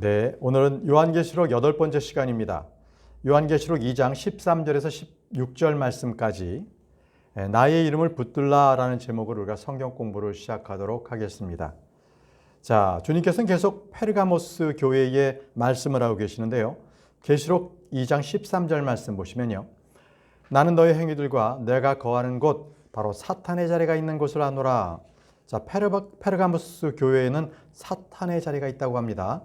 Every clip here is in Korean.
네, 오늘은 요한계시록 8번째 시간입니다. 요한계시록 2장 13절에서 16절 말씀까지 나의 이름을 붙들라라는 제목으로 우리가 성경 공부를 시작하도록 하겠습니다. 자, 주님께서는 계속 페르가모스 교회에 말씀을 하고 계시는데요. 계시록 2장 13절 말씀 보시면요. 나는 너의 행위들과 내가 거하는 곳 바로 사탄의 자리가 있는 곳을 아노라. 자, 페르가모스 교회에는 사탄의 자리가 있다고 합니다.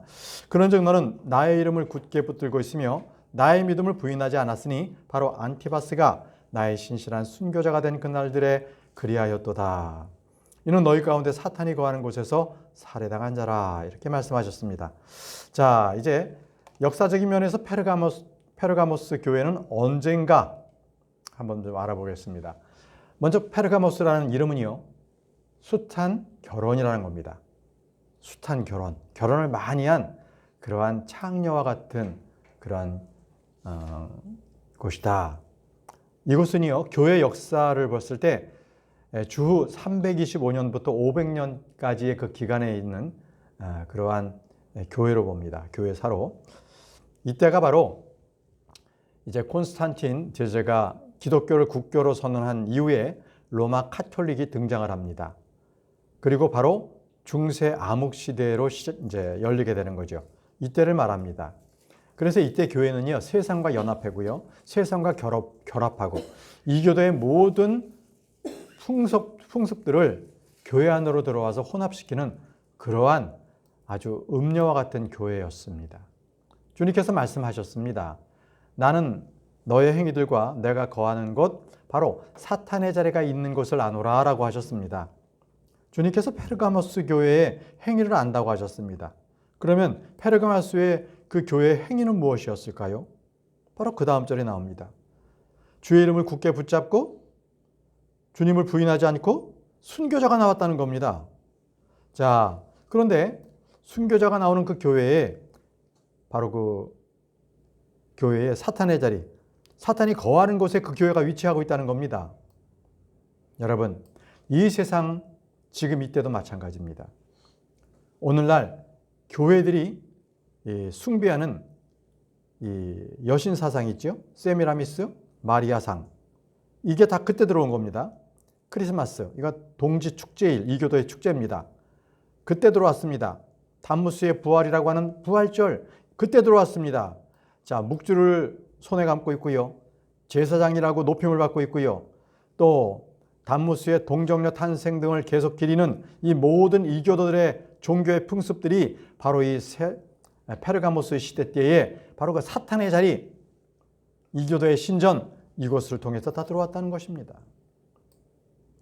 그런즉 너는 나의 이름을 굳게 붙들고 있으며 나의 믿음을 부인하지 않았으니 바로 안티바스가 나의 신실한 순교자가 된 그날들에 그리하였도다. 이는 너희 가운데 사탄이 거하는 곳에서 살해당한 자라. 이렇게 말씀하셨습니다. 자, 이제 역사적인 면에서 페르가모스 교회는 언젠가 한번 좀 알아보겠습니다. 먼저 페르가모스라는 이름은요, 숱한 결혼이라는 겁니다. 숱한 결혼, 결혼을 많이 한 그러한 창녀와 같은 그러한 곳이다. 이곳은요, 교회 역사를 봤을 때 주후 325년부터 500년까지의 그 기간에 있는 그러한 교회로 봅니다. 교회사로. 이때가 바로 이제 콘스탄틴 제제가 기독교를 국교로 선언한 이후에 로마 카톨릭이 등장을 합니다. 그리고 바로 중세 암흑 시대로 이제 열리게 되는 거죠. 이때를 말합니다. 그래서 이때 교회는요, 세상과 연합하고요, 세상과 결합하고 이교도의 모든 풍습들을 교회 안으로 들어와서 혼합시키는 그러한 아주 음녀와 같은 교회였습니다. 주님께서 말씀하셨습니다. 나는 너의 행위들과 내가 거하는 곳 바로 사탄의 자리가 있는 곳을 아노라 라고 하셨습니다. 주님께서 페르가모스 교회의 행위를 안다고 하셨습니다. 그러면 페르가모스의 그 교회의 행위는 무엇이었을까요? 바로 그 다음 절에 나옵니다. 주의 이름을 굳게 붙잡고 주님을 부인하지 않고 순교자가 나왔다는 겁니다. 자, 그런데 순교자가 나오는 그 교회에 바로 그 교회의 사탄의 자리, 사탄이 거하는 곳에 그 교회가 위치하고 있다는 겁니다. 여러분, 이 세상 지금 이때도 마찬가지입니다. 오늘날 교회들이 숭배하는 이 여신 사상이 있죠. 세미라미스, 마리아상. 이게 다 그때 들어온 겁니다. 크리스마스, 이거 동지 축제일, 이교도의 축제입니다. 그때 들어왔습니다. 담무스의 부활이라고 하는 부활절, 그때 들어왔습니다. 자, 묵주를 손에 감고 있고요. 제사장이라고 높임을 받고 있고요. 또 담무스의 동정녀 탄생 등을 계속 기리는 이 모든 이교도들의 종교의 풍습들이 바로 이 페르가모스 시대 때에 바로 그 사탄의 자리, 이교도의 신전, 이곳을 통해서 다 들어왔다는 것입니다.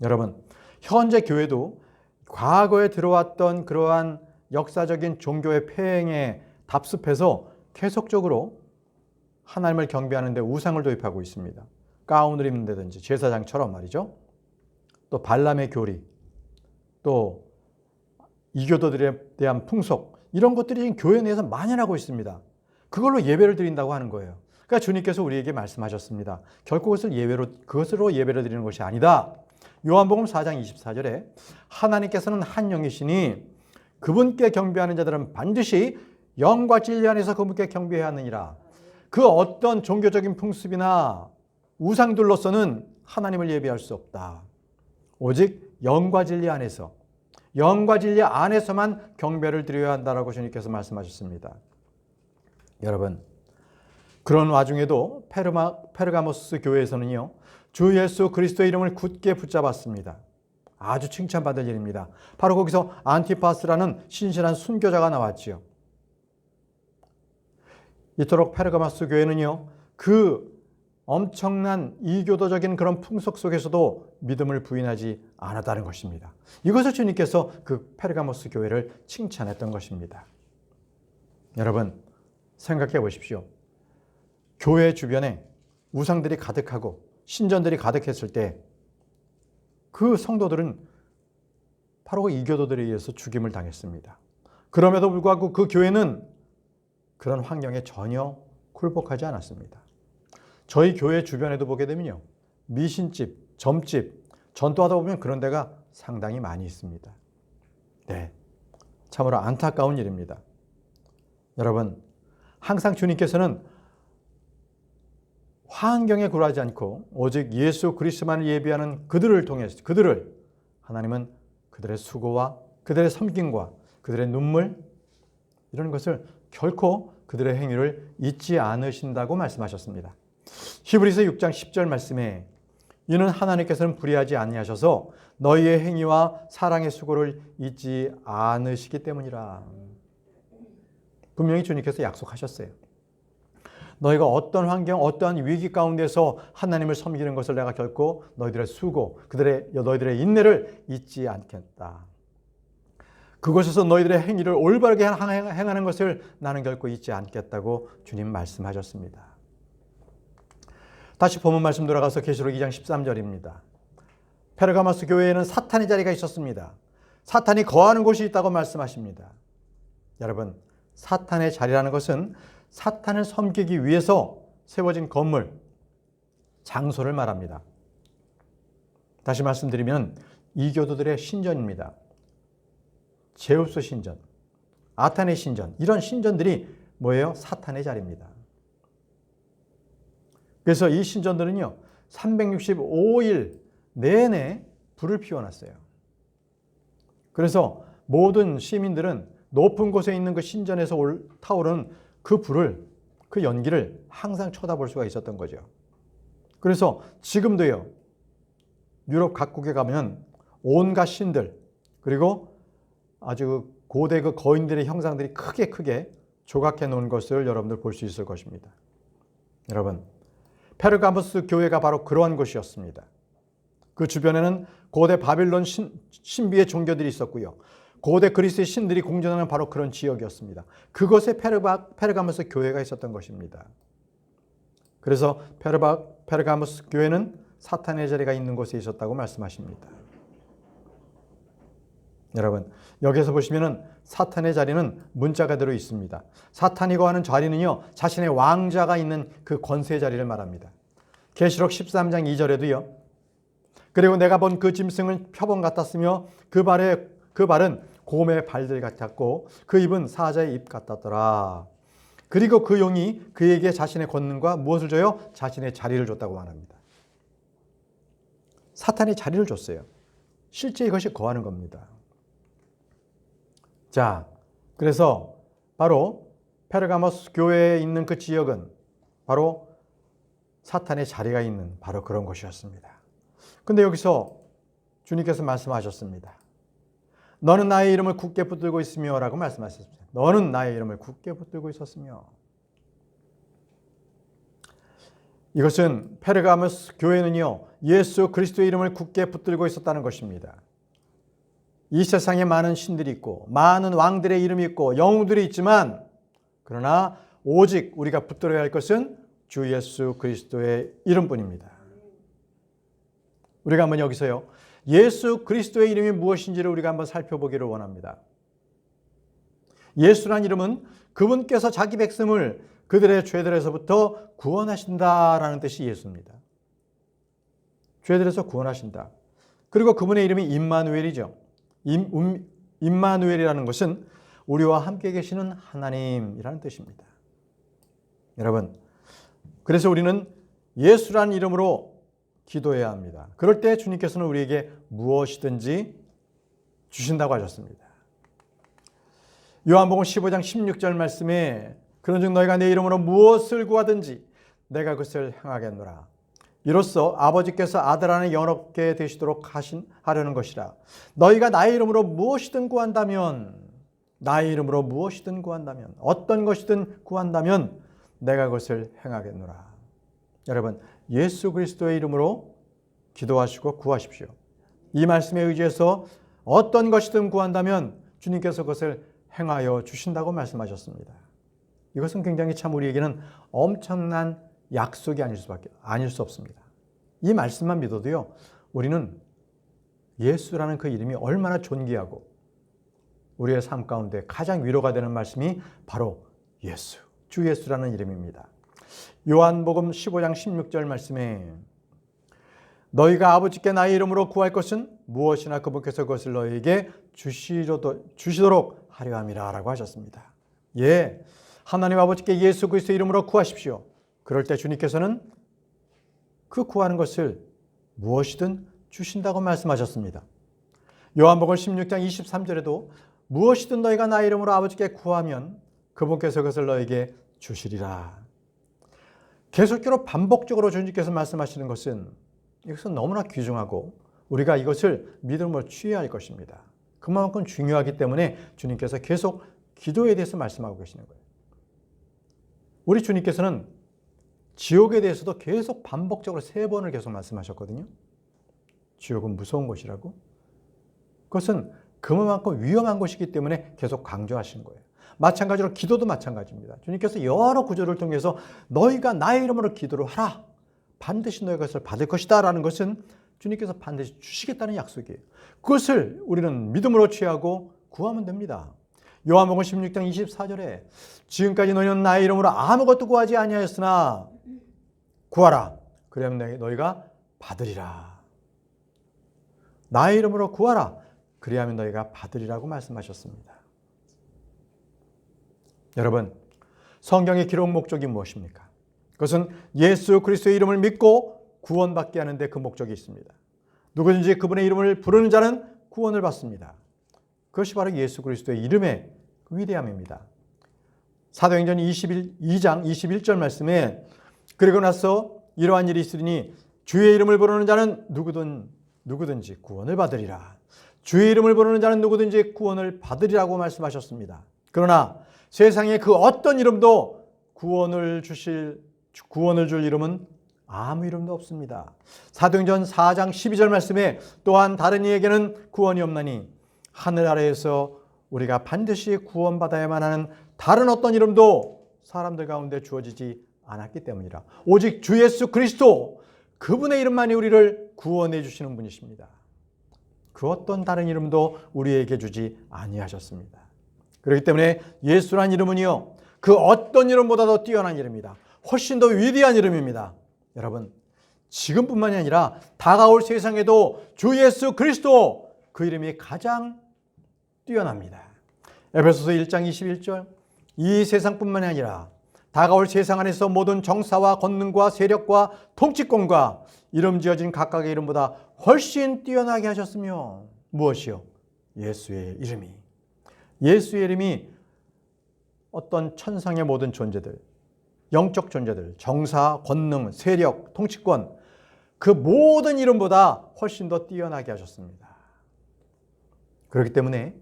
여러분, 현재 교회도 과거에 들어왔던 그러한 역사적인 종교의 폐행에 답습해서 계속적으로 하나님을 경배하는 데 우상을 도입하고 있습니다. 가운을 입는다든지 제사장처럼 말이죠. 또 발람의 교리, 또 이교도들에 대한 풍속, 이런 것들이 지금 교회 내에서 만연하고 있습니다. 그걸로 예배를 드린다고 하는 거예요. 그러니까 주님께서 우리에게 말씀하셨습니다. 결코 그것으로 예배를 드리는 것이 아니다. 요한복음 4장 24절에 하나님께서는 한 영이시니 그분께 경배하는 자들은 반드시 영과 진리 안에서 그분께 경배해야 하느니라. 그 어떤 종교적인 풍습이나 우상들로서는 하나님을 예배할 수 없다. 오직 영과 진리 안에서, 영과 진리 안에서만 경배를 드려야 한다라고 주님께서 말씀하셨습니다. 여러분, 그런 와중에도 페르가모스 교회에서는요, 주 예수 그리스도의 이름을 굳게 붙잡았습니다. 아주 칭찬받을 일입니다. 바로 거기서 안티파스라는 신실한 순교자가 나왔지요. 이토록 페르가모스 교회는요, 그 엄청난 이교도적인 그런 풍속 속에서도 믿음을 부인하지 않았다는 것입니다. 이것을 주님께서 그 페르가모스 교회를 칭찬했던 것입니다. 여러분, 생각해 보십시오. 교회 주변에 우상들이 가득하고 신전들이 가득했을 때 그 성도들은 바로 그 이교도들에 의해서 죽임을 당했습니다. 그럼에도 불구하고 그 교회는 그런 환경에 전혀 굴복하지 않았습니다. 저희 교회 주변에도 보게 되면요, 미신집, 점집, 전도하다 보면 그런 데가 상당히 많이 있습니다. 네, 참으로 안타까운 일입니다. 여러분, 항상 주님께서는 환경에 굴하지 않고 오직 예수 그리스도만을 예비하는 그들을 통해서 하나님은 그들의 수고와 그들의 섬김과 그들의 눈물 이런 것을 결코 그들의 행위를 잊지 않으신다고 말씀하셨습니다. 히브리서 6장 10절 말씀에 이는 하나님께서는 불의하지 아니하셔서 너희의 행위와 사랑의 수고를 잊지 않으시기 때문이라. 분명히 주님께서 약속하셨어요. 너희가 어떤 환경, 어떠한 위기 가운데서 하나님을 섬기는 것을 내가 결코 너희들의 수고, 너희들의 인내를 잊지 않겠다. 그곳에서 너희들의 행위를 올바르게 행하는 것을 나는 결코 잊지 않겠다고 주님 말씀하셨습니다. 다시 본문 말씀 돌아가서 계시록 2장 13절입니다. 페르가모스 교회에는 사탄의 자리가 있었습니다. 사탄이 거하는 곳이 있다고 말씀하십니다. 여러분, 사탄의 자리라는 것은 사탄을 섬기기 위해서 세워진 건물, 장소를 말합니다. 다시 말씀드리면 이교도들의 신전입니다. 제우스 신전, 아테네 신전, 이런 신전들이 뭐예요? 사탄의 자리입니다. 그래서 이 신전들은요, 365일 내내 불을 피워놨어요. 그래서 모든 시민들은 높은 곳에 있는 그 신전에서 타오르는 그 불을, 그 연기를 항상 쳐다볼 수가 있었던 거죠. 그래서 지금도요, 유럽 각국에 가면 온갖 신들, 그리고 아주 고대 그 거인들의 형상들이 크게 조각해 놓은 것을 여러분들 볼 수 있을 것입니다. 여러분, 페르가모스 교회가 바로 그러한 곳이었습니다. 그 주변에는 고대 바빌론 신비의 종교들이 있었고요. 고대 그리스의 신들이 공존하는 바로 그런 지역이었습니다. 그곳에 페르가모스 교회가 있었던 것입니다. 그래서 페르가모스 교회는 사탄의 자리가 있는 곳에 있었다고 말씀하십니다. 여러분, 여기에서 보시면은 사탄의 자리는 문자 그대로 있습니다. 사탄이 거하는 자리는요, 자신의 왕자가 있는 그 권세의 자리를 말합니다. 계시록 13장 2절에도요. 그리고 내가 본 그 짐승은 표범 같았으며 그 발은 곰의 발들 같았고 그 입은 사자의 입 같았더라. 그리고 그 용이 그에게 자신의 권능과 무엇을 줘요? 자신의 자리를 줬다고 말합니다. 사탄이 자리를 줬어요. 실제 이것이 거하는 겁니다. 자, 그래서 바로 페르가모스 교회에 있는 그 지역은 바로 사탄의 자리가 있는 바로 그런 곳이었습니다. 근데 여기서 주님께서 말씀하셨습니다. 너는 나의 이름을 굳게 붙들고 있으며 라고 말씀하셨습니다. 너는 나의 이름을 굳게 붙들고 있었으며. 이것은 페르가모스 교회는요, 예수 그리스도의 이름을 굳게 붙들고 있었다는 것입니다. 이 세상에 많은 신들이 있고 많은 왕들의 이름이 있고 영웅들이 있지만 그러나 오직 우리가 붙들어야 할 것은 주 예수 그리스도의 이름뿐입니다. 우리가 한번 여기서요, 예수 그리스도의 이름이 무엇인지를 우리가 한번 살펴보기를 원합니다. 예수란 이름은 그분께서 자기 백성을 그들의 죄들에서부터 구원하신다라는 뜻이 예수입니다. 죄들에서 구원하신다. 그리고 그분의 이름이 임마누엘이죠. 임마누엘이라는 것은 우리와 함께 계시는 하나님이라는 뜻입니다. 여러분, 그래서 우리는 예수라는 이름으로 기도해야 합니다. 그럴 때 주님께서는 우리에게 무엇이든지 주신다고 하셨습니다. 요한복음 15장 16절 말씀에 그런즉 너희가 내 이름으로 무엇을 구하든지 내가 그것을 행하겠노라. 이로써 아버지께서 아들 안에 영원하게 되시도록 하려는 것이라. 너희가 나의 이름으로 무엇이든 구한다면, 나의 이름으로 무엇이든 구한다면, 어떤 것이든 구한다면 내가 그것을 행하겠노라. 여러분, 예수 그리스도의 이름으로 기도하시고 구하십시오. 이 말씀에 의지해서 어떤 것이든 구한다면 주님께서 그것을 행하여 주신다고 말씀하셨습니다. 이것은 굉장히 참 우리에게는 엄청난 약속이 아닐 수 없습니다. 이 말씀만 믿어도요, 우리는 예수라는 그 이름이 얼마나 존귀하고 우리의 삶 가운데 가장 위로가 되는 말씀이 바로 예수, 주 예수라는 이름입니다. 요한복음 15장 16절 말씀에 너희가 아버지께 나의 이름으로 구할 것은 무엇이나 그분께서 그것을 너희에게 주시도록 하려 함이라 라고 하셨습니다. 예, 하나님 아버지께 예수 그리스도의 이름으로 구하십시오. 그럴 때 주님께서는 그 구하는 것을 무엇이든 주신다고 말씀하셨습니다. 요한복음 16장 23절에도 무엇이든 너희가 나의 이름으로 아버지께 구하면 그분께서 그것을 너에게 주시리라. 계속적으로 반복적으로 주님께서 말씀하시는 것은 이것은 너무나 귀중하고 우리가 이것을 믿음으로 취해야 할 것입니다. 그만큼 중요하기 때문에 주님께서 계속 기도에 대해서 말씀하고 계시는 거예요. 우리 주님께서는 지옥에 대해서도 계속 반복적으로 3번을 계속 말씀하셨거든요. 지옥은 무서운 곳이라고. 그것은 그만큼 위험한 곳이기 때문에 계속 강조하신 거예요. 마찬가지로 기도도 마찬가지입니다. 주님께서 여러 구절을 통해서 너희가 나의 이름으로 기도를 하라. 반드시 너희가 그것을 받을 것이다 라는 것은 주님께서 반드시 주시겠다는 약속이에요. 그것을 우리는 믿음으로 취하고 구하면 됩니다. 요한복음 16장 24절에 지금까지 너희는 나의 이름으로 아무것도 구하지 아니하였으나 구하라. 그러면 너희가 받으리라. 나의 이름으로 구하라. 그리하면 너희가 받으리라고 말씀하셨습니다. 여러분, 성경의 기록 목적이 무엇입니까? 그것은 예수 그리스도의 이름을 믿고 구원받게 하는데 그 목적이 있습니다. 누구든지 그분의 이름을 부르는 자는 구원을 받습니다. 그것이 바로 예수 그리스도의 이름의 위대함입니다. 사도행전 22장 21절 말씀에 그리고 나서 이러한 일이 있으리니 주의 이름을 부르는 자는 누구든지 구원을 받으리라. 주의 이름을 부르는 자는 누구든지 구원을 받으리라고 말씀하셨습니다. 그러나 세상에 그 어떤 이름도 구원을 줄 이름은 아무 이름도 없습니다. 사도행전 4장 12절 말씀에 또한 다른 이에게는 구원이 없나니 하늘 아래에서 우리가 반드시 구원받아야만 하는 다른 어떤 이름도 사람들 가운데 주어지지 않았기 때문이라. 오직 주 예수 그리스도 그분의 이름만이 우리를 구원해 주시는 분이십니다. 그 어떤 다른 이름도 우리에게 주지 아니하셨습니다. 그렇기 때문에 예수란 이름은요, 그 어떤 이름보다도 뛰어난 이름입니다. 훨씬 더 위대한 이름입니다. 여러분, 지금뿐만이 아니라 다가올 세상에도 주 예수 그리스도 그 이름이 가장 뛰어납니다. 에베소서 1장 21절 이 세상뿐만이 아니라 다가올 세상 안에서 모든 정사와 권능과 세력과 통치권과 이름 지어진 각각의 이름보다 훨씬 뛰어나게 하셨으며 무엇이요? 예수의 이름이. 예수의 이름이 어떤 천상의 모든 존재들, 영적 존재들, 정사, 권능, 세력, 통치권 그 모든 이름보다 훨씬 더 뛰어나게 하셨습니다. 그렇기 때문에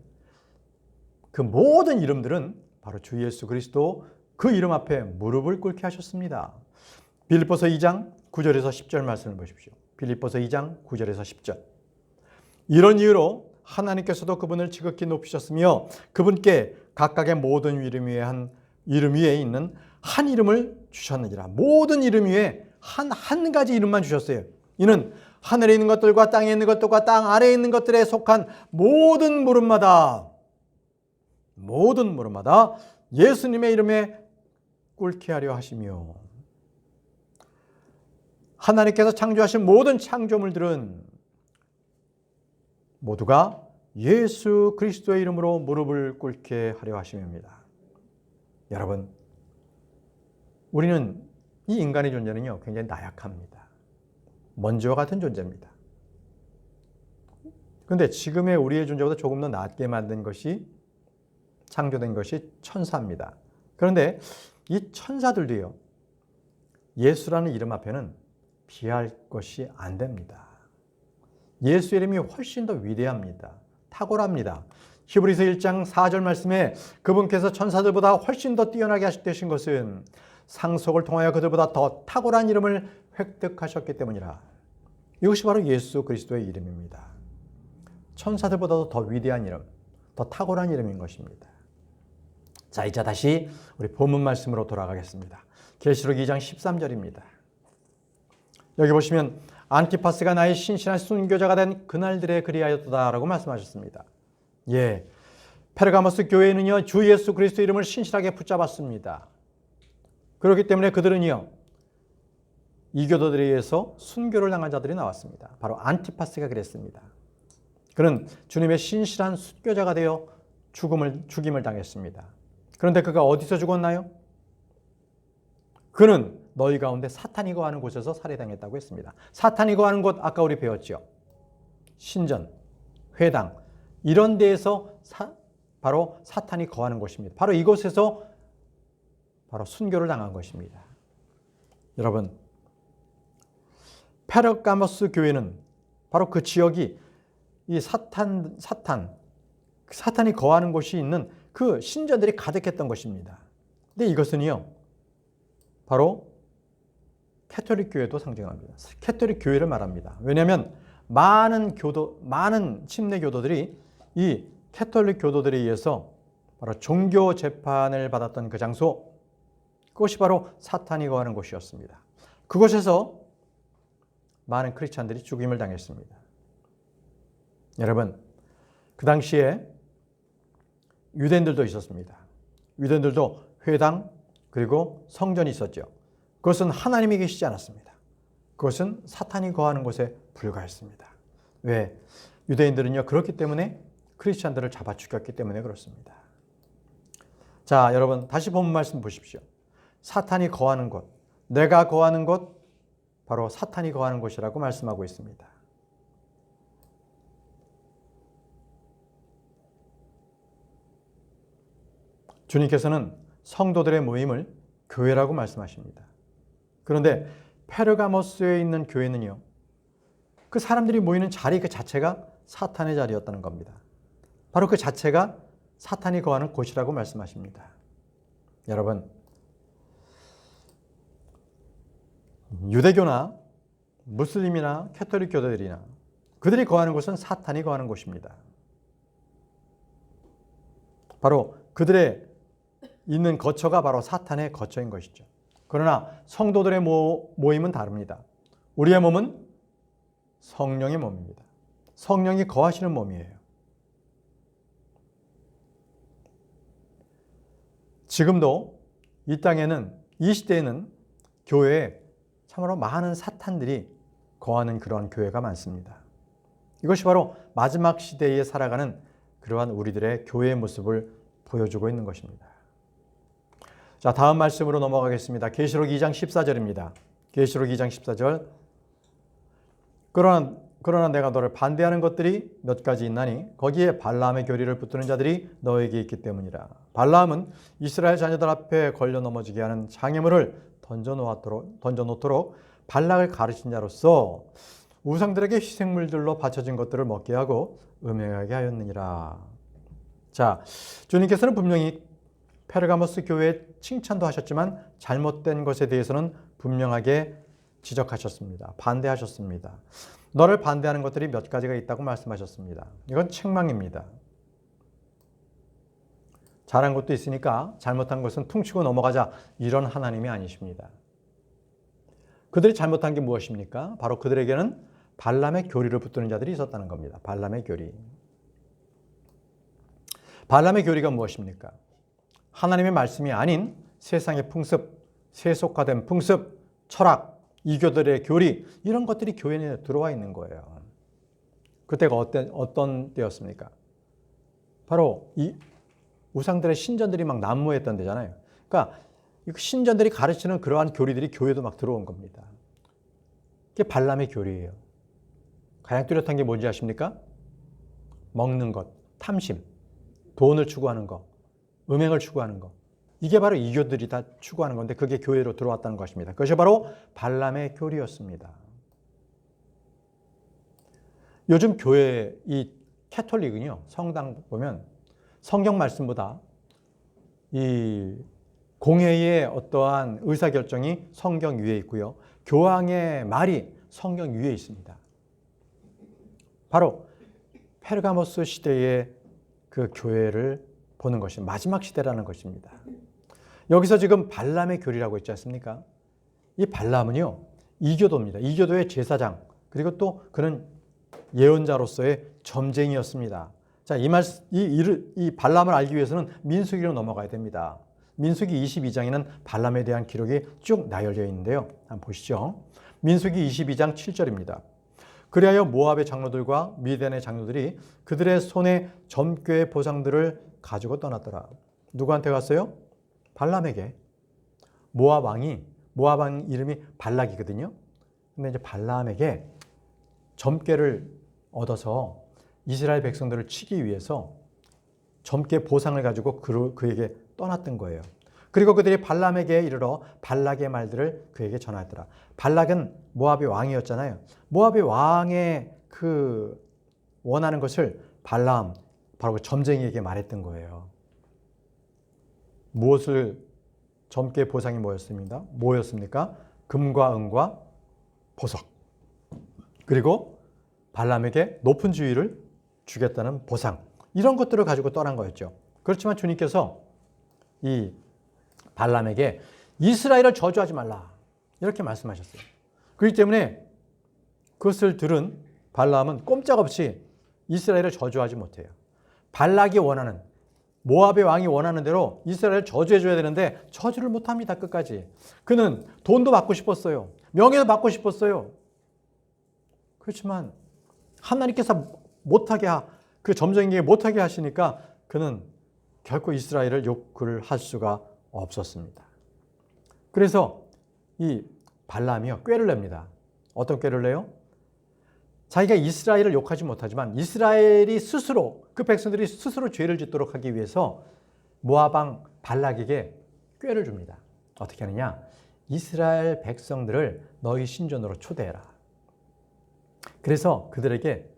그 모든 이름들은 바로 주 예수 그리스도 그 이름 앞에 무릎을 꿇게 하셨습니다. 빌립보서 2장 9절에서 10절 말씀을 보십시오. 빌립보서 2장 9절에서 10절. 이런 이유로 하나님께서도 그분을 지극히 높이셨으며 그분께 각각의 모든 이름 위에 있는 한 이름을 주셨느니라. 모든 이름 위에 한 가지 이름만 주셨어요. 이는 하늘에 있는 것들과 땅에 있는 것들과 땅 아래에 있는 것들에 속한 모든 무릎마다 예수님의 이름에 꿇게 하려 하시며 하나님께서 창조하신 모든 창조물들은 모두가 예수 그리스도의 이름으로 무릎을 꿇게 하려 하심입니다. 여러분, 우리는 이 인간의 존재는요 굉장히 나약합니다. 먼지와 같은 존재입니다. 그런데 지금의 우리의 존재보다 조금 더 낫게 만든 것이 창조된 것이 천사입니다. 그런데 이 천사들도요 예수라는 이름 앞에는 비할 것이 안 됩니다. 예수의 이름이 훨씬 더 위대합니다. 탁월합니다. 히브리서 1장 4절 말씀에 그분께서 천사들보다 훨씬 더 뛰어나게 되신 것은 상속을 통하여 그들보다 더 탁월한 이름을 획득하셨기 때문이라. 이것이 바로 예수 그리스도의 이름입니다. 천사들보다도 더 위대한 이름, 더 탁월한 이름인 것입니다. 자, 이제 다시 우리 본문 말씀으로 돌아가겠습니다. 계시록 2장 13절입니다. 여기 보시면 안티파스가 나의 신실한 순교자가 된 그날들에 그리하였다라고 말씀하셨습니다. 예, 페르가모스 교회는요 주 예수 그리스도 이름을 신실하게 붙잡았습니다. 그렇기 때문에 그들은요 이 교도들에 의해서 순교를 당한 자들이 나왔습니다. 바로 안티파스가 그랬습니다. 그는 주님의 신실한 순교자가 되어 죽임을 당했습니다. 그런데 그가 어디서 죽었나요? 그는 너희 가운데 사탄이 거하는 곳에서 살해당했다고 했습니다. 사탄이 거하는 곳 아까 우리 배웠죠. 신전, 회당 이런 데에서 바로 사탄이 거하는 곳입니다. 바로 이곳에서 바로 순교를 당한 것입니다. 여러분, 페르가모스 교회는 바로 그 지역이 이 사탄이 거하는 곳이 있는 그 신전들이 가득했던 것입니다. 근데 이것은요, 바로 캐톨릭 교회도 상징합니다. 캐톨릭 교회를 말합니다. 왜냐하면 많은 침례 교도들이 이 캐톨릭 교도들에 의해서 바로 종교 재판을 받았던 그 장소, 그것이 바로 사탄이 거하는 곳이었습니다. 그곳에서 많은 크리스찬들이 죽임을 당했습니다. 여러분, 그 당시에 유대인들도 있었습니다. 유대인들도 회당 그리고 성전이 있었죠. 그것은 하나님이 계시지 않았습니다. 그것은 사탄이 거하는 곳에 불과했습니다. 왜? 유대인들은요, 그렇기 때문에 크리스찬들을 잡아 죽였기 때문에 그렇습니다. 자, 여러분 다시 본문 말씀 보십시오. 사탄이 거하는 곳, 내가 거하는 곳, 바로 사탄이 거하는 곳이라고 말씀하고 있습니다. 주님께서는 성도들의 모임을 교회라고 말씀하십니다. 그런데 페르가모스에 있는 교회는요, 그 사람들이 모이는 자리 그 자체가 사탄의 자리였다는 겁니다. 바로 그 자체가 사탄이 거하는 곳이라고 말씀하십니다. 여러분, 유대교나 무슬림이나 캐톨릭 교도들이나 그들이 거하는 곳은 사탄이 거하는 곳입니다. 바로 그들의 있는 거처가 바로 사탄의 거처인 것이죠. 그러나 성도들의 모임은 다릅니다. 우리의 몸은 성령의 몸입니다. 성령이 거하시는 몸이에요. 지금도 이 땅에는, 이 시대에는 교회에 참으로 많은 사탄들이 거하는 그러한 교회가 많습니다. 이것이 바로 마지막 시대에 살아가는 그러한 우리들의 교회의 모습을 보여주고 있는 것입니다. 자, 다음 말씀으로 넘어가겠습니다. 계시록 2장 14절입니다. 계시록 2장 14절. 그러나 내가 너를 반대하는 것들이 몇 가지 있나니 거기에 발람의 교리를 붙드는 자들이 너에게 있기 때문이라. 발람은 이스라엘 자녀들 앞에 걸려 넘어지게 하는 장애물을 던져놓도록 발락을 가르친 자로서 우상들에게 희생물들로 바쳐진 것들을 먹게 하고 음행하게 하였느니라. 자, 주님께서는 분명히 페르가모스 교회에 칭찬도 하셨지만 잘못된 것에 대해서는 분명하게 지적하셨습니다. 반대하셨습니다. 너를 반대하는 것들이 몇 가지가 있다고 말씀하셨습니다. 이건 책망입니다. 잘한 것도 있으니까 잘못한 것은 퉁치고 넘어가자, 이런 하나님이 아니십니다. 그들이 잘못한 게 무엇입니까? 바로 그들에게는 발람의 교리를 붙드는 자들이 있었다는 겁니다. 발람의 교리. 발람의 교리가 무엇입니까? 하나님의 말씀이 아닌 세상의 풍습, 세속화된 풍습, 철학, 이교들의 교리, 이런 것들이 교회 내에 들어와 있는 거예요. 그때가 어떤 때였습니까? 바로 이 우상들의 신전들이 막 난무했던 데잖아요. 그러니까 신전들이 가르치는 그러한 교리들이 교회도 막 들어온 겁니다. 그게 발람의 교리예요. 가장 뚜렷한 게 뭔지 아십니까? 먹는 것, 탐심, 돈을 추구하는 것, 음행을 추구하는 것. 이게 바로 이교들이 다 추구하는 건데 그게 교회로 들어왔다는 것입니다. 그것이 바로 발람의 교리였습니다. 요즘 교회, 이 캐톨릭은요, 성당 보면 성경 말씀보다 이 공회의 어떠한 의사결정이 성경 위에 있고요. 교황의 말이 성경 위에 있습니다. 바로 페르가모스 시대의 그 교회를 보는 것이 마지막 시대라는 것입니다. 여기서 지금 발람의 교리라고 있지 않습니까? 이 발람은요, 이교도입니다. 이교도의 제사장, 그리고 또 그는 예언자로서의 점쟁이였습니다. 자, 이 발람을 알기 위해서는 민수기로 넘어가야 됩니다. 민수기 22장에는 발람에 대한 기록이 쭉 나열되어 있는데요. 한번 보시죠. 민수기 22장 7절입니다. 그리하여 모압의 장로들과 미디안의 장로들이 그들의 손에 점괘의 보상들을 가지고 떠났더라. 누구한테 갔어요? 발람에게. 모압 왕 이름이 발락이거든요. 근데 이제 발람에게 점괘를 얻어서 이스라엘 백성들을 치기 위해서 점괘 보상을 가지고 그에게 떠났던 거예요. 그리고 그들이 발람에게 이르러 발락의 말들을 그에게 전하였더라. 발락은 모압의 왕이었잖아요. 모압의 왕의 그 원하는 것을 발람, 바로 그 점쟁이에게 말했던 거예요. 점괘 보상이 뭐였습니까? 금과 은과 보석. 그리고 발람에게 높은 지위를 주겠다는 보상. 이런 것들을 가지고 떠난 거였죠. 그렇지만 주님께서 이 발람에게 이스라엘을 저주하지 말라. 이렇게 말씀하셨어요. 그렇기 때문에 그것을 들은 발람은 꼼짝없이 이스라엘을 저주하지 못해요. 발락이 원하는, 모압의 왕이 원하는 대로 이스라엘을 저주해줘야 되는데 저주를 못합니다. 끝까지. 그는 돈도 받고 싶었어요. 명예도 받고 싶었어요. 그렇지만 하나님께서 그 점쟁이에게 못하게 하시니까 그는 결코 이스라엘을 욕을 할 수가 없었습니다. 그래서 이 발람이요, 꾀를 냅니다. 어떤 꾀를 내요? 자기가 이스라엘을 욕하지 못하지만 이스라엘이 스스로, 그 백성들이 스스로 죄를 짓도록 하기 위해서 모압 왕 발락에게 꾀를 줍니다. 어떻게 하느냐? 이스라엘 백성들을 너희 신전으로 초대해라. 그래서 그들에게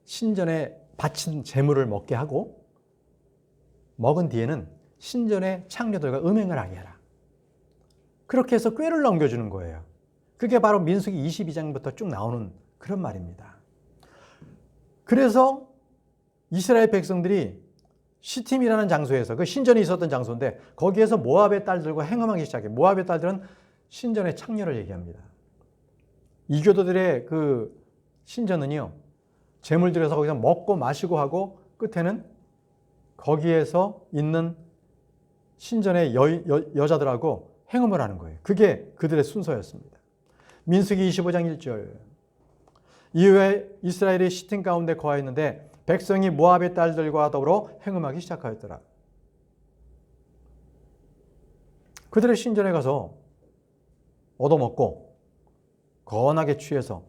신전에 바친 제물을 먹게 하고 먹은 뒤에는 신전의 창녀들과 음행을 하게 하라. 그렇게 해서 꾀를 넘겨주는 거예요. 그게 바로 민수기 22장부터 쭉 나오는 그런 말입니다. 그래서 이스라엘 백성들이 시팀이라는 장소에서, 그 신전이 있었던 장소인데 거기에서 모압의 딸들과 행음하기 시작해요. 모압의 딸들은 신전의 창녀를 얘기합니다. 이교도들의 그 신전은요, 제물 들여서 거기서 먹고 마시고 하고 끝에는 거기에서 있는 신전의 여자들하고 행음을 하는 거예요. 그게 그들의 순서였습니다. 민수기 25장 1절. 이후에 이스라엘이 시팀 가운데 거하였는데 백성이 모압의 딸들과 더불어 행음하기 시작하였더라. 그들의 신전에 가서 얻어먹고 거나게 취해서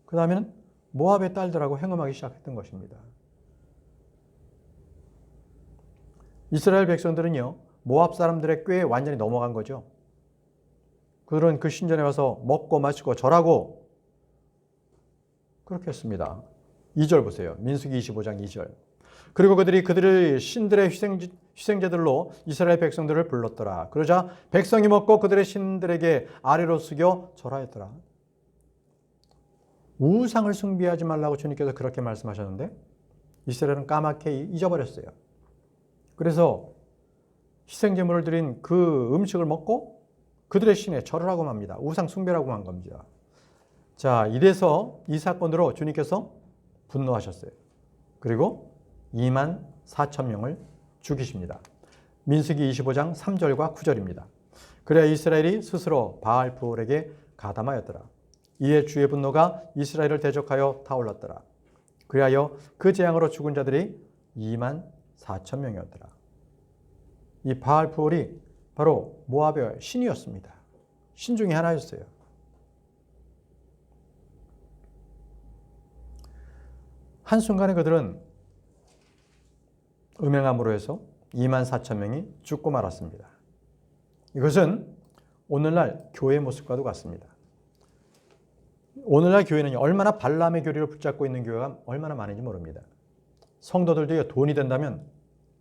그 다음에는 모압의 딸들하고 행음하기 시작했던 것입니다. 이스라엘 백성들은요, 모압 사람들의 꾀에 완전히 넘어간 거죠. 그들은 그 신전에 가서 먹고 마시고 절하고 그렇게 했습니다. 2절 보세요. 민수기 25장 2절. 그리고 그들을 신들의 희생제들로 이스라엘 백성들을 불렀더라. 그러자 백성이 먹고 그들의 신들에게 아래로 숙여 절하였더라. 우상을 숭배하지 말라고 주님께서 그렇게 말씀하셨는데 이스라엘은 까맣게 잊어버렸어요. 그래서 희생제물을 드린 그 음식을 먹고 그들의 신에 절을 하고 맙니다. 우상 숭배라고 한 겁니다. 자, 이래서 이 사건으로 주님께서 분노하셨어요. 그리고 2만 4천 명을 죽이십니다. 민수기 25장 3절과 9절입니다. 그래야 이스라엘이 스스로 바알브올에게 가담하였더라. 이에 주의 분노가 이스라엘을 대적하여 타올랐더라. 그리하여 그 재앙으로 죽은 자들이 2만 4천 명이었더라. 이 바알브올이 바로 모압의 신이었습니다. 신 중에 하나였어요. 한순간에 그들은 음행함으로 해서 2만 4천 명이 죽고 말았습니다. 이것은 오늘날 교회의 모습과도 같습니다. 오늘날 교회는 얼마나 발람의 교리를 붙잡고 있는 교회가 얼마나 많은지 모릅니다. 성도들도 돈이 된다면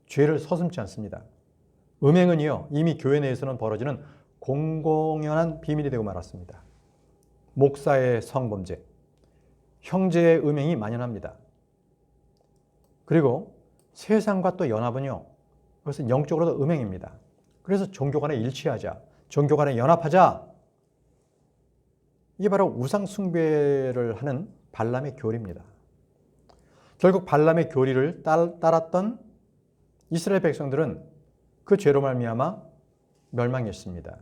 죄를 서슴지 않습니다. 음행은요, 이미 교회 내에서는 벌어지는 공공연한 비밀이 되고 말았습니다. 목사의 성범죄, 형제의 음행이 만연합니다. 그리고 세상과 또 연합은요, 그것은 영적으로도 음행입니다. 그래서 종교 간에 일치하자, 종교 간에 연합하자. 이게 바로 우상 숭배를 하는 발람의 교리입니다. 결국 발람의 교리를 따랐던 이스라엘 백성들은 그 죄로 말미암아 멸망했습니다.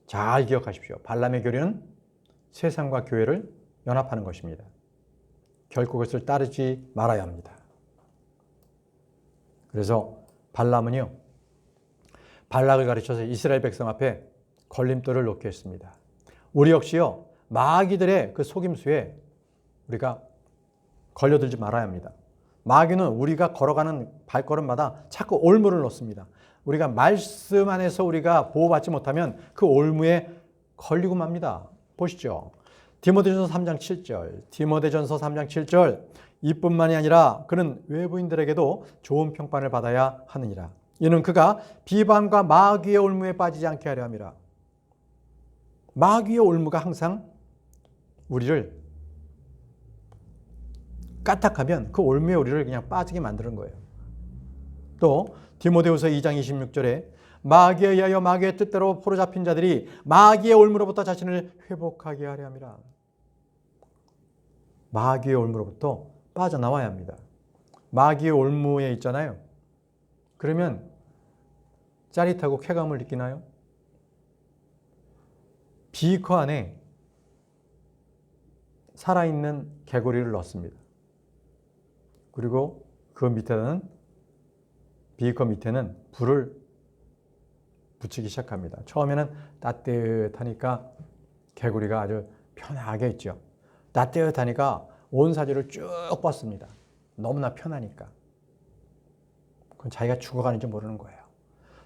잘 기억하십시오. 발람의 교리는 세상과 교회를 연합하는 것입니다. 결코 그것을 따르지 말아야 합니다. 그래서 발람은요, 발락을 가르쳐서 이스라엘 백성 앞에 걸림돌을 놓게 했습니다. 우리 역시요, 마귀들의 그 속임수에 우리가 걸려들지 말아야 합니다. 마귀는 우리가 걸어가는 발걸음마다 자꾸 올무를 놓습니다. 우리가 말씀 안에서 우리가 보호받지 못하면 그 올무에 걸리고 맙니다. 보시죠. 디모데전서 3장 7절. 디모데전서 3장 7절. 이뿐만이 아니라 그는 외부인들에게도 좋은 평판을 받아야 하느니라. 이는 그가 비방과 마귀의 올무에 빠지지 않게 하려 함이라. 마귀의 올무가 항상 우리를 까딱하면 그 올무에 우리를 그냥 빠지게 만드는 거예요. 또 디모데후서 2장 26절에 마귀에 의하여 마귀의 뜻대로 포로잡힌 자들이 마귀의 올무로부터 자신을 회복하게 하려 함이라. 마귀의 올무로부터 빠져나와야 합니다. 마귀의 올무에 있잖아요. 그러면 짜릿하고 쾌감을 느끼나요? 비커 안에 살아있는 개구리를 넣습니다. 그리고 그 밑에는 비커 밑에는 불을 붙이기 시작합니다. 처음에는 따뜻하니까 개구리가 아주 편하게 있죠. 따뜻하니까 온 사지를 쭉 뻗습니다. 너무나 편하니까. 그건 자기가 죽어가는지 모르는 거예요.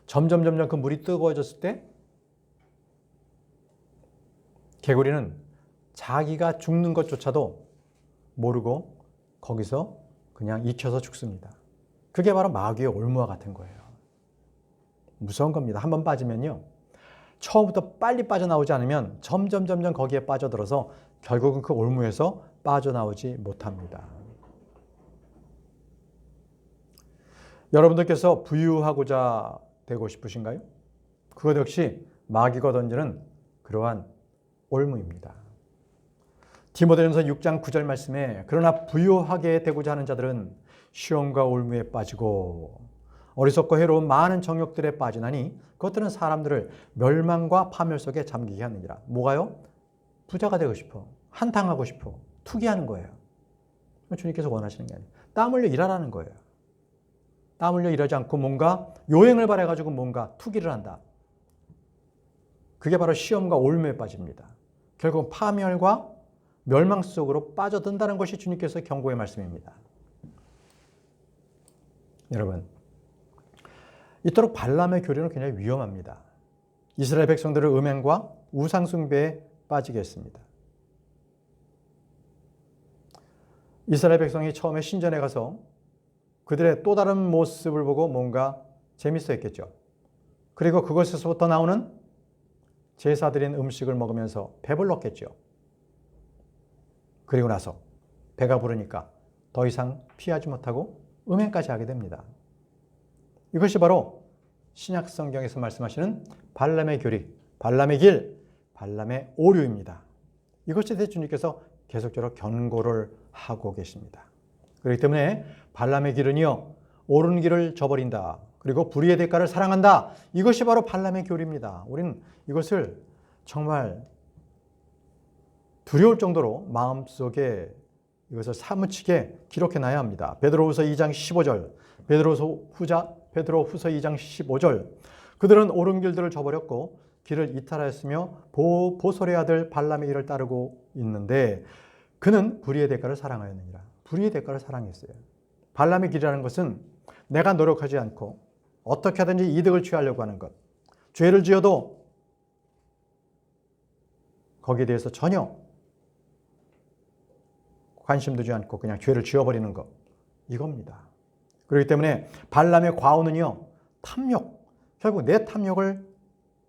점점 그 물이 뜨거워졌을 때 개구리는 자기가 죽는 것조차도 모르고 거기서 그냥 익혀서 죽습니다. 그게 바로 마귀의 올무와 같은 거예요. 무서운 겁니다. 한번 빠지면요, 처음부터 빨리 빠져나오지 않으면 점점 거기에 빠져들어서 결국은 그 올무에서 빠져나오지 못합니다. 여러분들께서 부유하고자 되고 싶으신가요? 그것 역시 마귀가 던지는 그러한 올무입니다. 디모데전서 6장 9절 말씀에 그러나 부유하게 되고자 하는 자들은 시험과 올무에 빠지고 어리석고 해로운 많은 정욕들에 빠지나니 그것들은 사람들을 멸망과 파멸 속에 잠기게 하느니라. 뭐가요? 부자가 되고 싶어. 한탕하고 싶어. 투기하는 거예요. 주님께서 원하시는 게 아니에요. 땀 흘려 일하라는 거예요. 땀 흘려 일하지 않고 뭔가 요행을 바라가지고 뭔가 투기를 한다. 그게 바로 시험과 올무에 빠집니다. 결국 파멸과 멸망 속으로 빠져든다는 것이 주님께서 경고의 말씀입니다. 여러분, 이토록 발람의 교리는 굉장히 위험합니다. 이스라엘 백성들을 음행과 우상숭배에 빠지게 했습니다. 이스라엘 백성이 처음에 신전에 가서 그들의 또 다른 모습을 보고 뭔가 재밌어 했겠죠. 그리고 그것에서부터 나오는 제사드린 음식을 먹으면서 배불렀겠죠. 그리고 나서 배가 부르니까 더 이상 피하지 못하고 음행까지 하게 됩니다. 이것이 바로 신약 성경에서 말씀하시는 발람의 교리, 발람의 길, 발람의 오류입니다. 이것에 대해 주님께서 계속적으로 경고를 하고 계십니다. 그렇기 때문에 발람의 길은요, 옳은 길을 저버린다. 그리고 불의의 대가를 사랑한다. 이것이 바로 발람의 교리입니다. 우리는 이것을 정말 두려울 정도로 마음속에 이것을 사무치게 기록해놔야 합니다. 베드로후서 2장 15절, 베드로후서 2장 15절. 그들은 옳은 길들을 저버렸고 길을 이탈하였으며 보솔의 아들 발람의 길을 따르고 있는데 그는 불의의 대가를 사랑하였느니라. 불의의 대가를 사랑했어요. 발람의 길이라는 것은 내가 노력하지 않고 어떻게 하든지 이득을 취하려고 하는 것. 죄를 지어도 거기에 대해서 전혀 관심 두지 않고 그냥 죄를 지어버리는 것. 이겁니다. 그렇기 때문에 발람의 과오는요, 탐욕. 결국 내 탐욕을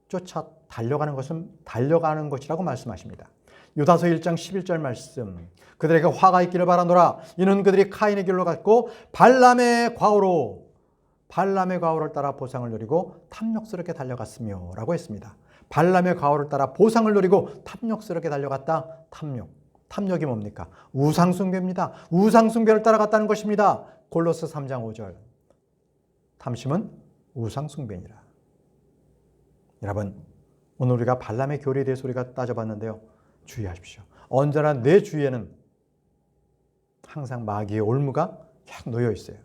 쫓아 달려가는 것은 달려가는 것이라고 말씀하십니다. 유다서 1장 11절 말씀. 그들에게 화가 있기를 바라노라. 이는 그들이 카인의 길로 갔고 발람의 과오를 따라 보상을 누리고 탐욕스럽게 달려갔으며 라고 했습니다. 발람의 과오를 따라 보상을 누리고 탐욕스럽게 달려갔다. 탐욕이 뭡니까? 우상숭배입니다. 우상숭배를 따라갔다는 것입니다. 골로새 3장 5절. 탐심은 우상숭배니라. 여러분, 오늘 우리가 발람의 교리에 대해서 우리가 따져봤는데요. 주의하십시오. 언제나 내 주위에는 항상 마귀의 올무가 계속 놓여 있어요.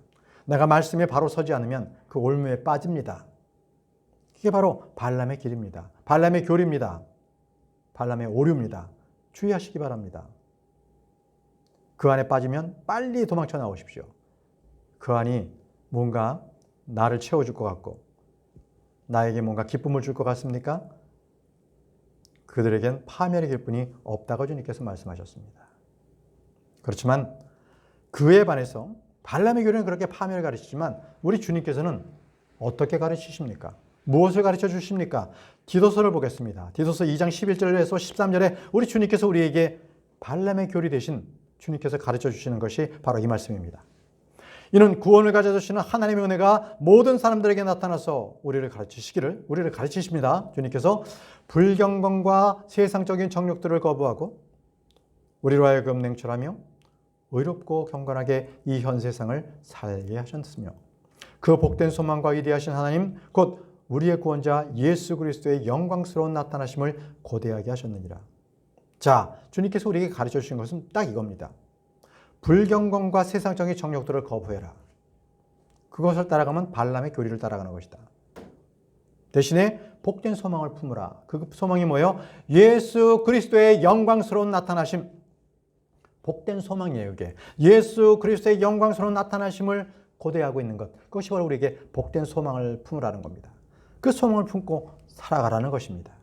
내가 말씀에 바로 서지 않으면 그 올무에 빠집니다. 이게 바로 발람의 길입니다. 발람의 교리입니다. 발람의 오류입니다. 주의하시기 바랍니다. 그 안에 빠지면 빨리 도망쳐 나오십시오. 그 안이 뭔가 나를 채워줄 것 같고 나에게 뭔가 기쁨을 줄 것 같습니까? 그들에겐 파멸의 길뿐이 없다고 주님께서 말씀하셨습니다. 그렇지만 그에 반해서 발람의 교리는 그렇게 파멸을 가르치지만 우리 주님께서는 어떻게 가르치십니까? 무엇을 가르쳐 주십니까? 디도서를 보겠습니다. 디도서 2장 11절에서 13절에 우리 주님께서 우리에게 발람의 교리 대신 주님께서 가르쳐 주시는 것이 바로 이 말씀입니다. 이는 구원을 가져주시는 하나님의 은혜가 모든 사람들에게 나타나서 우리를 가르치십니다. 주님께서 불경건과 세상적인 정욕들을 거부하고 우리로 하여금 냉철하며 의롭고 경건하게 이 현 세상을 살게 하셨으며 그 복된 소망과 위대하신 하나님 곧 우리의 구원자 예수 그리스도의 영광스러운 나타나심을 고대하게 하셨느니라. 자, 주님께서 우리에게 가르쳐 주신 것은 딱 이겁니다. 불경건과 세상적인 정욕들을 거부해라. 그것을 따라가면 발람의 교리를 따라가는 것이다. 대신에 복된 소망을 품으라. 그 소망이 뭐예요? 예수 그리스도의 영광스러운 나타나심. 복된 소망이에요, 이게. 예수 그리스도의 영광스러운 나타나심을 고대하고 있는 것. 그것이 바로 우리에게 복된 소망을 품으라는 겁니다. 그 소망을 품고 살아가라는 것입니다.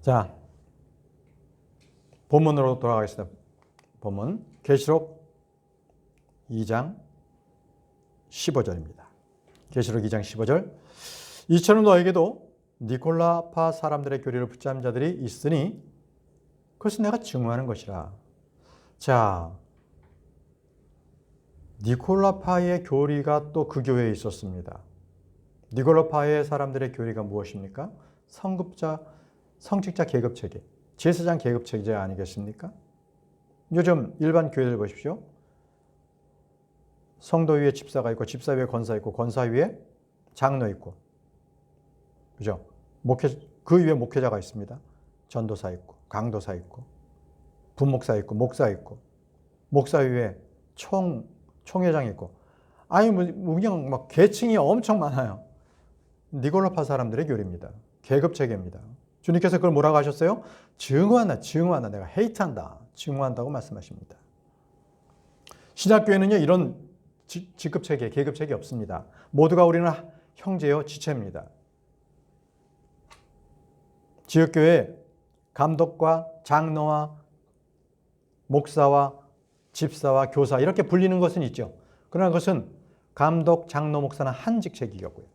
자, 본문으로 돌아가겠습니다. 본문 계시록 2장 15절입니다. 계시록 2장 15절. 이처럼 너에게도 니콜라파 사람들의 교리를 붙잡은 자들이 있으니 그것은 내가 증오하는 것이라. 자, 니콜라파의 교리가 또 그 교회에 있었습니다. 니콜라파의 사람들의 교리가 무엇입니까? 성직자 계급체계, 제사장 계급체계 아니겠습니까? 요즘 일반 교회들 보십시오. 성도 위에 집사가 있고 집사 위에 권사 있고 권사 위에 장로 있고, 그죠? 그 위에 목회자가 있습니다. 전도사 있고 강도사 있고 분목사 있고 목사 있고 목사 위에 총회장 있고, 아니 그냥 막 계층이 엄청 많아요. 니콜라파 사람들의 교리입니다. 계급체계입니다. 주님께서 그걸 뭐라고 하셨어요? 증오한다. 내가 헤이트한다. 증오한다고 말씀하십니다. 신약교회는요, 이런 직급체계, 계급체계 없습니다. 모두가 우리는 형제요, 지체입니다. 지역교회 감독과 장로와 목사와 집사와 교사 이렇게 불리는 것은 있죠. 그러나 그것은 감독, 장로, 목사는 한 직책이고요.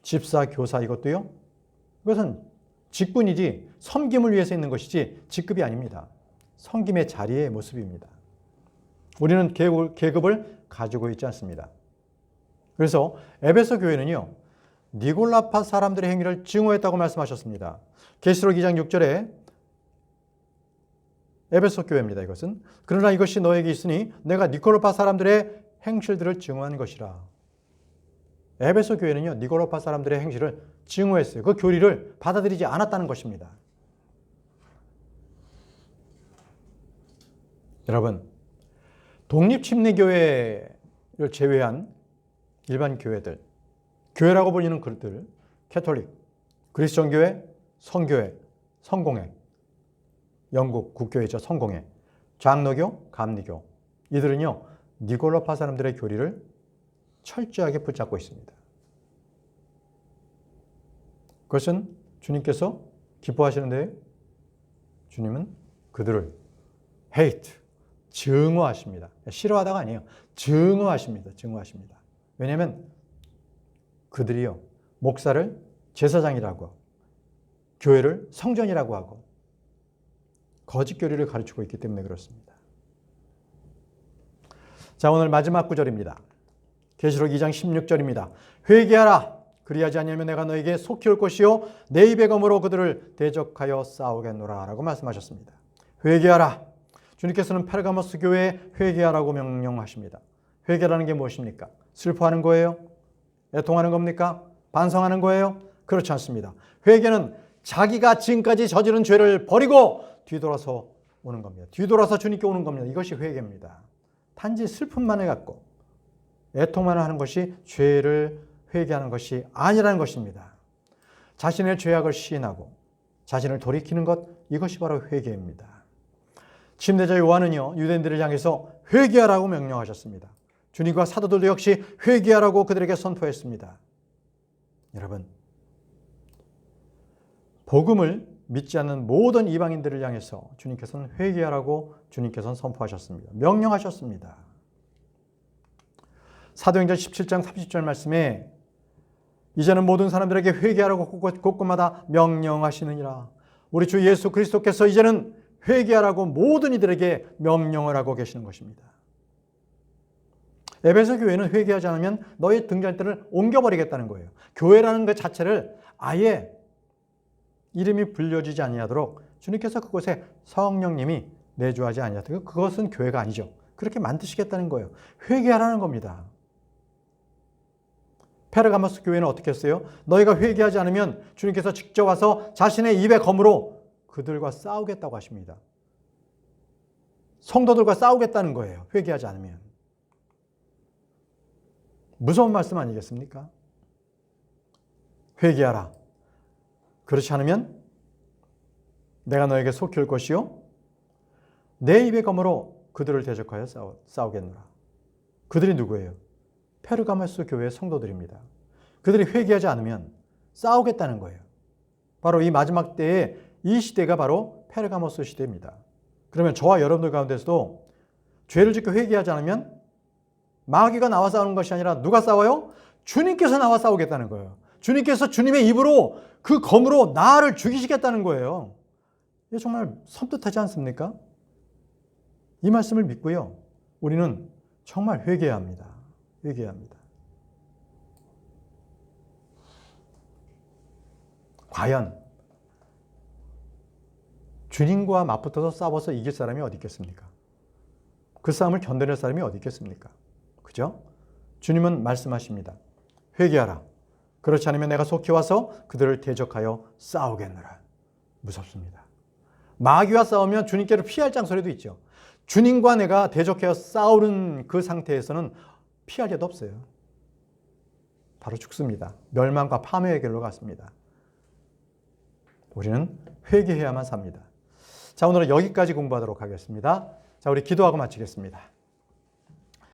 집사, 교사 이것도요. 그것은 직분이지 섬김을 위해서 있는 것이지 직급이 아닙니다. 섬김의 자리의 모습입니다. 우리는 계급을 가지고 있지 않습니다. 그래서 에베소 교회는요, 니콜라파 사람들의 행위를 증오했다고 말씀하셨습니다. 계시록 2장 6절에 에베소 교회입니다. 이것은 그러나 이것이 너에게 있으니 내가 니콜라파 사람들의 행실들을 증오한 것이라. 에베소 교회는요, 니콜라파 사람들의 행실을 증오했어요. 그 교리를 받아들이지 않았다는 것입니다. 여러분, 독립침례교회를 제외한 일반 교회들, 교회라고 불리는 그릇들, 캐톨릭, 그리스천교회, 성교회, 성공회, 영국 국교회죠, 성공회, 장로교, 감리교, 이들은요, 니콜라파 사람들의 교리를 철저하게 붙잡고 있습니다. 그것은 주님께서 기뻐하시는데 주님은 그들을 hate, 증오하십니다. 싫어하다가 아니에요. 증오하십니다. 증오하십니다. 왜냐하면 그들이요, 목사를 제사장이라고 하고 교회를 성전이라고 하고 거짓 교리를 가르치고 있기 때문에 그렇습니다. 자, 오늘 마지막 구절입니다. 계시록 2장 16절입니다. 회개하라. 그리하지 않으면 내가 너에게 속히 올 것이요 내 입의 검으로 그들을 대적하여 싸우겠노라 라고 말씀하셨습니다. 회개하라. 주님께서는 페르가모스 교회에 회개하라고 명령하십니다. 회개라는 게 무엇입니까? 슬퍼하는 거예요? 애통하는 겁니까? 반성하는 거예요? 그렇지 않습니다. 회개는 자기가 지금까지 저지른 죄를 버리고 뒤돌아서 오는 겁니다. 뒤돌아서 주님께 오는 겁니다. 이것이 회개입니다. 단지 슬픔만을 갖고 애통만을 하는 것이 죄를 회개하는 것이 아니라는 것입니다. 자신의 죄악을 시인하고 자신을 돌이키는 것, 이것이 바로 회개입니다. 침례자 요한은요, 유대인들을 향해서 회개하라고 명령하셨습니다. 주님과 사도들도 역시 회개하라고 그들에게 선포했습니다. 여러분, 복음을 믿지 않는 모든 이방인들을 향해서 주님께서는 회개하라고 주님께서는 선포하셨습니다. 명령하셨습니다. 사도행전 17장 30절 말씀에 이제는 모든 사람들에게 회개하라고 곳곳마다 명령하시느니라. 우리 주 예수 그리스도께서 이제는 회개하라고 모든 이들에게 명령을 하고 계시는 것입니다. 에베소 교회는 회개하지 않으면 너의 등잔대를 옮겨버리겠다는 거예요. 교회라는 것 자체를 아예 이름이 불려지지 아니하도록 주님께서 그곳에 성령님이 내주하지 아니하도록, 그것은 교회가 아니죠. 그렇게 만드시겠다는 거예요. 회개하라는 겁니다. 페르가모스 교회는 어떻게 했어요? 너희가 회개하지 않으면 주님께서 직접 와서 자신의 입의 검으로 그들과 싸우겠다고 하십니다. 성도들과 싸우겠다는 거예요. 회개하지 않으면. 무서운 말씀 아니겠습니까? 회개하라. 그렇지 않으면 내가 너에게 속힐 것이요 내 입의 검으로 그들을 대적하여 싸우겠노라. 그들이 누구예요? 페르가모스 교회의 성도들입니다. 그들이 회개하지 않으면 싸우겠다는 거예요. 바로 이 마지막 때에 이 시대가 바로 페르가모스 시대입니다. 그러면 저와 여러분들 가운데서도 죄를 짓고 회개하지 않으면 마귀가 나와 싸우는 것이 아니라 누가 싸워요? 주님께서 나와 싸우겠다는 거예요. 주님께서 주님의 입으로 그 검으로 나를 죽이시겠다는 거예요. 이게 정말 섬뜩하지 않습니까? 이 말씀을 믿고요, 우리는 정말 회개해야 합니다. 회개해야 합니다. 과연 주님과 맞붙어서 싸워서 이길 사람이 어디 있겠습니까? 그 싸움을 견뎌낼 사람이 어디 있겠습니까? 그죠? 주님은 말씀하십니다. 회개하라. 그렇지 않으면 내가 속히 와서 그들을 대적하여 싸우겠노라. 무섭습니다. 마귀와 싸우면 주님께로 피할 장소리도 있죠. 주님과 내가 대적하여 싸우는 그 상태에서는 피할 데도 없어요. 바로 죽습니다. 멸망과 파멸의 길로 갔습니다. 우리는 회개해야만 삽니다. 자, 오늘은 여기까지 공부하도록 하겠습니다. 자, 우리 기도하고 마치겠습니다.